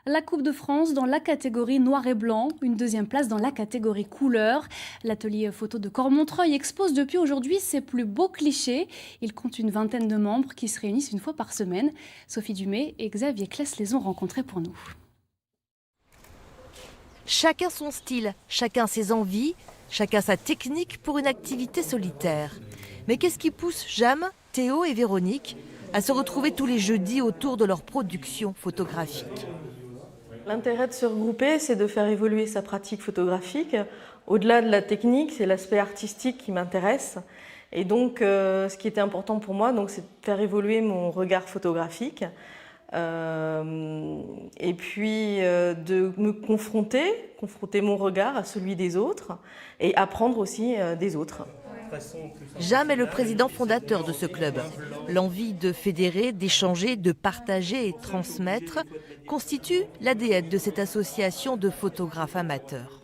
La Coupe de France dans la catégorie noir et blanc, une deuxième place dans la catégorie couleur. L'atelier photo de Cormontreuil expose depuis aujourd'hui ses plus beaux clichés. Il compte une vingtaine de membres qui se réunissent une fois par semaine. Sophie Dumais et Xavier Kless les ont rencontrés pour nous. Chacun son style, chacun ses envies, chacun sa technique pour une activité solitaire. Mais qu'est-ce qui pousse Jam, Théo et Véronique à se retrouver tous les jeudis autour de leur production photographique? L'intérêt de se regrouper, c'est de faire évoluer sa pratique photographique. Au-delà de la technique, c'est l'aspect artistique qui m'intéresse. Et donc, ce qui était important pour moi, c'est de faire évoluer mon regard photographique. Et puis de me confronter mon regard à celui des autres et apprendre aussi des autres. Jam est le président fondateur de ce club. L'envie de fédérer, d'échanger, de partager et de transmettre constitue l'ADN de cette association de photographes amateurs.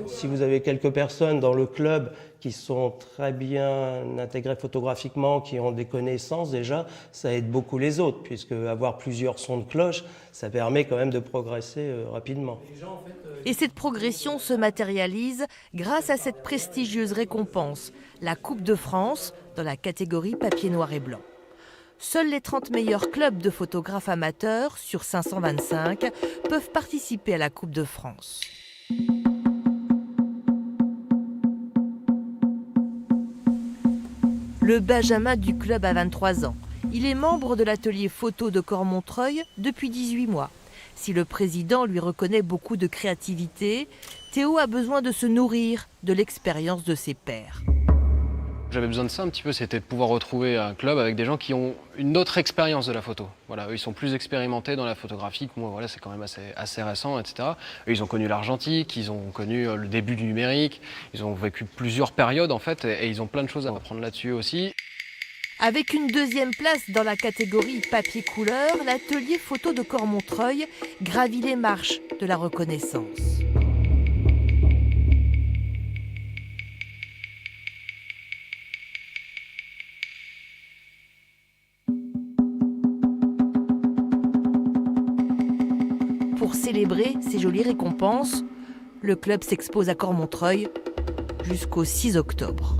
Si vous avez quelques personnes dans le club qui sont très bien intégrées photographiquement, qui ont des connaissances déjà, ça aide beaucoup les autres, puisque avoir plusieurs sons de cloche, ça permet quand même de progresser rapidement. Et cette progression se matérialise grâce à cette prestigieuse récompense, la Coupe de France, dans la catégorie papier noir et blanc. Seuls les 30 meilleurs clubs de photographes amateurs, sur 525, peuvent participer à la Coupe de France. Le Benjamin du club a 23 ans. Il est membre de l'atelier photo de Cormontreuil depuis 18 mois. Si le président lui reconnaît beaucoup de créativité, Théo a besoin de se nourrir de l'expérience de ses pairs. J'avais besoin de ça un petit peu, c'était de pouvoir retrouver un club avec des gens qui ont une autre expérience de la photo. Voilà, eux, ils sont plus expérimentés dans la photographie que moi, voilà, c'est quand même assez récent, etc. Eux, ils ont connu l'argentique, ils ont connu le début du numérique, ils ont vécu plusieurs périodes en fait, et ils ont plein de choses à apprendre là-dessus aussi. Avec une deuxième place dans la catégorie papier couleur, l'atelier photo de Cormontreuil gravit les marches de la reconnaissance. Pour célébrer ces jolies récompenses, le club s'expose à Cormontreuil jusqu'au 6 octobre.